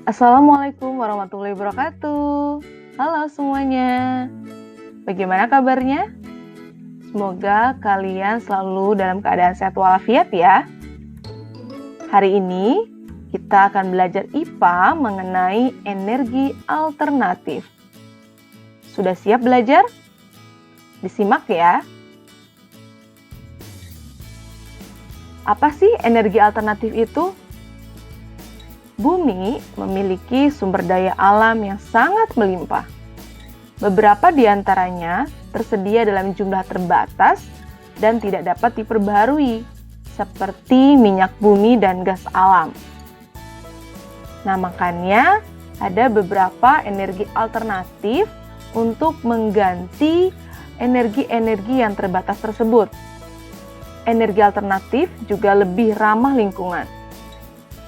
Assalamualaikum warahmatullahi wabarakatuh. Halo semuanya, bagaimana kabarnya? Semoga kalian selalu dalam keadaan sehat walafiat ya. Hari ini kita akan belajar IPA mengenai energi alternatif. Sudah siap belajar? Disimak ya. Apa sih energi alternatif itu? Bumi memiliki sumber daya alam yang sangat melimpah. Beberapa di antaranya tersedia dalam jumlah terbatas dan tidak dapat diperbaharui, seperti minyak bumi dan gas alam. Nah, makanya ada beberapa energi alternatif untuk mengganti energi-energi yang terbatas tersebut. Energi alternatif juga lebih ramah lingkungan.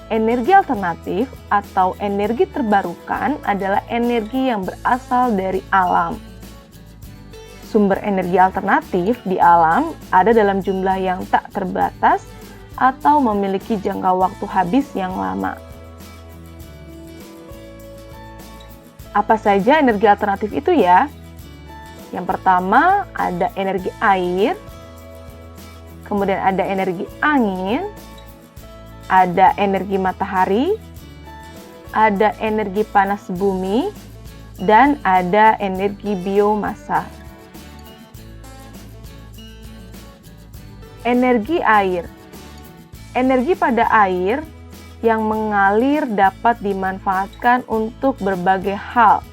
Energi alternatif atau energi terbarukan adalah energi yang berasal dari alam. Sumber energi alternatif di alam ada dalam jumlah yang tak terbatas atau memiliki jangka waktu habis yang lama. Apa saja energi alternatif itu ya? Yang pertama ada energi air, kemudian ada energi angin, ada energi matahari, ada energi panas bumi, dan ada energi biomasa. Energi air. Energi pada air yang mengalir dapat dimanfaatkan untuk berbagai hal.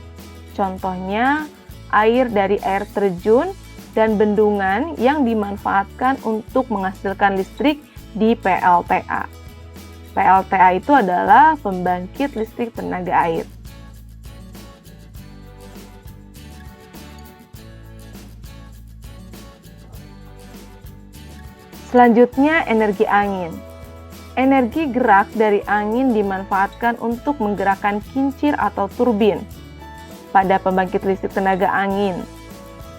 Contohnya, air dari air terjun dan bendungan yang dimanfaatkan untuk menghasilkan listrik di PLTA. PLTA itu adalah pembangkit listrik tenaga air. Selanjutnya, energi angin. Energi gerak dari angin dimanfaatkan untuk menggerakkan kincir atau turbin. Pada pembangkit listrik tenaga angin,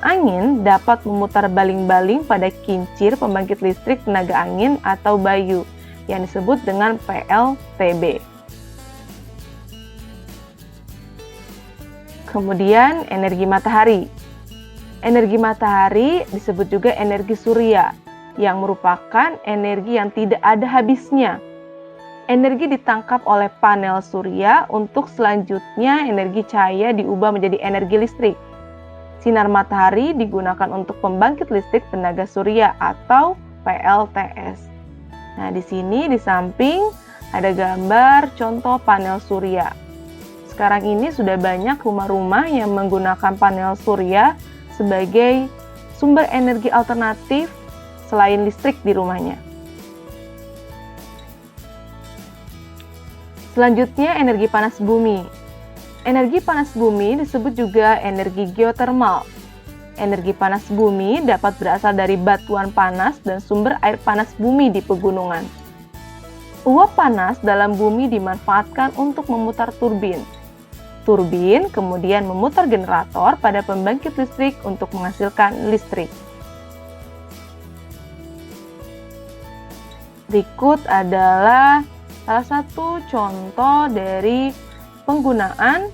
angin dapat memutar baling-baling pada kincir pembangkit listrik tenaga angin atau bayu, yang disebut dengan PLTB. Kemudian energi matahari. Energi matahari disebut juga energi surya, yang merupakan energi yang tidak ada habisnya. Energi ditangkap oleh panel surya untuk selanjutnya energi cahaya diubah menjadi energi listrik. Sinar matahari digunakan untuk pembangkit listrik tenaga surya atau PLTS. Nah, di sini di samping ada gambar contoh panel surya. Sekarang ini sudah banyak rumah-rumah yang menggunakan panel surya sebagai sumber energi alternatif selain listrik di rumahnya. Selanjutnya, energi panas bumi. Energi panas bumi disebut juga energi geotermal. Energi panas bumi dapat berasal dari batuan panas dan sumber air panas bumi di pegunungan. Uap panas dalam bumi dimanfaatkan untuk memutar turbin. Turbin kemudian memutar generator pada pembangkit listrik untuk menghasilkan listrik. Berikut adalah salah satu contoh dari penggunaan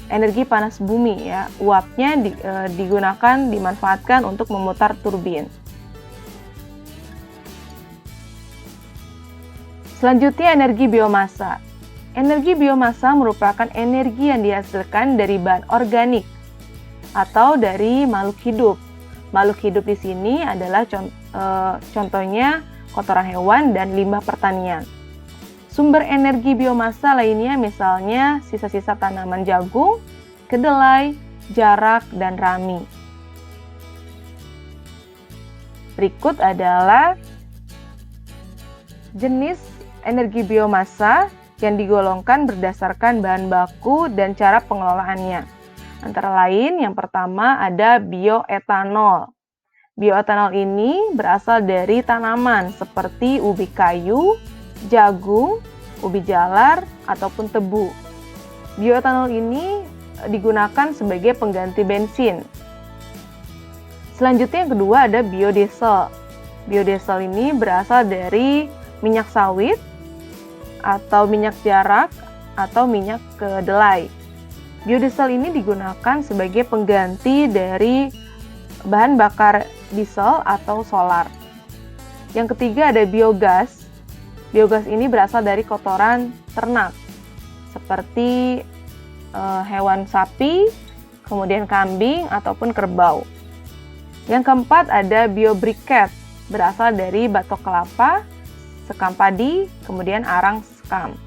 energi panas bumi ya. Uapnya dimanfaatkan untuk memutar turbin. Selanjutnya, energi biomasa. Energi biomasa merupakan energi yang dihasilkan dari bahan organik atau dari makhluk hidup. Makhluk hidup di sini adalah contohnya kotoran hewan dan limbah pertanian. Sumber energi biomasa lainnya misalnya sisa-sisa tanaman jagung, kedelai, jarak, dan rami. Berikut adalah jenis energi biomasa yang digolongkan berdasarkan bahan baku dan cara pengelolaannya. Antara lain, yang pertama ada bioetanol. Bioetanol ini berasal dari tanaman seperti ubi kayu, jagung, ubi jalar, ataupun tebu. Bioetanol ini digunakan sebagai pengganti bensin. Selanjutnya yang kedua ada biodiesel. Biodiesel ini berasal dari minyak sawit atau minyak jarak atau minyak kedelai. Biodiesel ini digunakan sebagai pengganti dari bahan bakar diesel atau solar. Yang ketiga ada biogas. Biogas ini berasal dari kotoran ternak, seperti hewan sapi, kemudian kambing, ataupun kerbau. Yang keempat ada biobriket, berasal dari batok kelapa, sekam padi, kemudian arang sekam.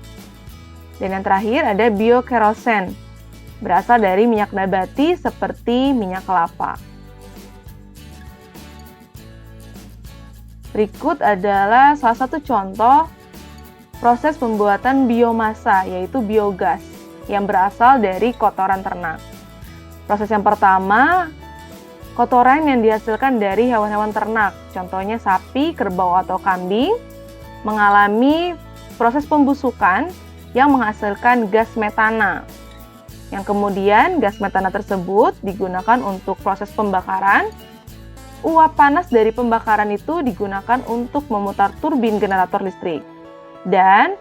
Dan yang terakhir ada biokerosen, berasal dari minyak nabati seperti minyak kelapa. Berikut adalah salah satu contoh proses pembuatan biomasa, yaitu biogas, yang berasal dari kotoran ternak. Proses yang pertama, kotoran yang dihasilkan dari hewan-hewan ternak, contohnya sapi, kerbau, atau kambing, mengalami proses pembusukan yang menghasilkan gas metana. Yang kemudian gas metana tersebut digunakan untuk proses pembakaran. Uap panas dari pembakaran itu digunakan untuk memutar turbin generator listrik dan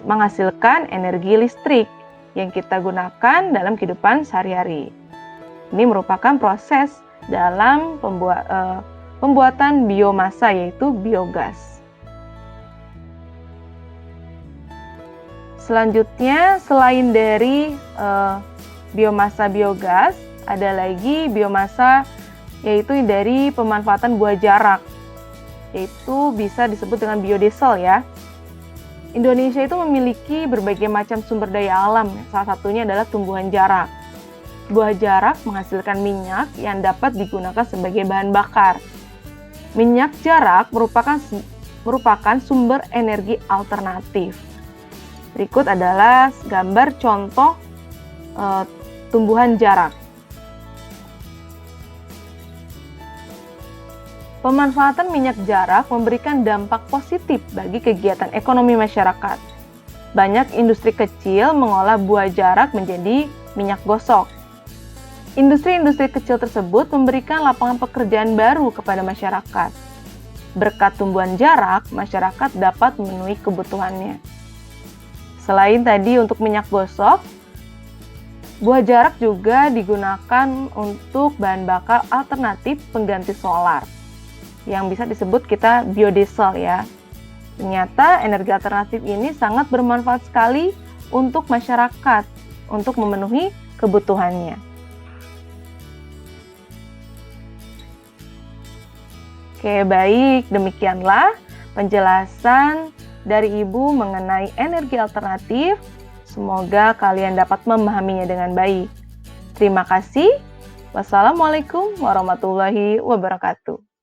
menghasilkan energi listrik yang kita gunakan dalam kehidupan sehari-hari. Ini merupakan proses dalam pembuatan biomasa, yaitu biogas. Selanjutnya, selain dari biomasa biogas, ada lagi biomasa yaitu dari pemanfaatan buah jarak, yaitu bisa disebut dengan biodiesel ya. Indonesia itu memiliki berbagai macam sumber daya alam, salah satunya adalah tumbuhan jarak. Buah jarak menghasilkan minyak yang dapat digunakan sebagai bahan bakar. Minyak jarak merupakan sumber energi alternatif. Berikut adalah gambar contoh tumbuhan jarak. Pemanfaatan minyak jarak memberikan dampak positif bagi kegiatan ekonomi masyarakat. Banyak industri kecil mengolah buah jarak menjadi minyak gosok. Industri-industri kecil tersebut memberikan lapangan pekerjaan baru kepada masyarakat. Berkat tumbuhan jarak, masyarakat dapat memenuhi kebutuhannya. Selain tadi untuk minyak gosok, buah jarak juga digunakan untuk bahan bakar alternatif pengganti solar, yang bisa disebut kita biodiesel ya. Ternyata energi alternatif ini sangat bermanfaat sekali untuk masyarakat, untuk memenuhi kebutuhannya. Oke, baik, demikianlah penjelasan dari Ibu mengenai energi alternatif. Semoga kalian dapat memahaminya dengan baik. Terima kasih. Wassalamualaikum warahmatullahi wabarakatuh.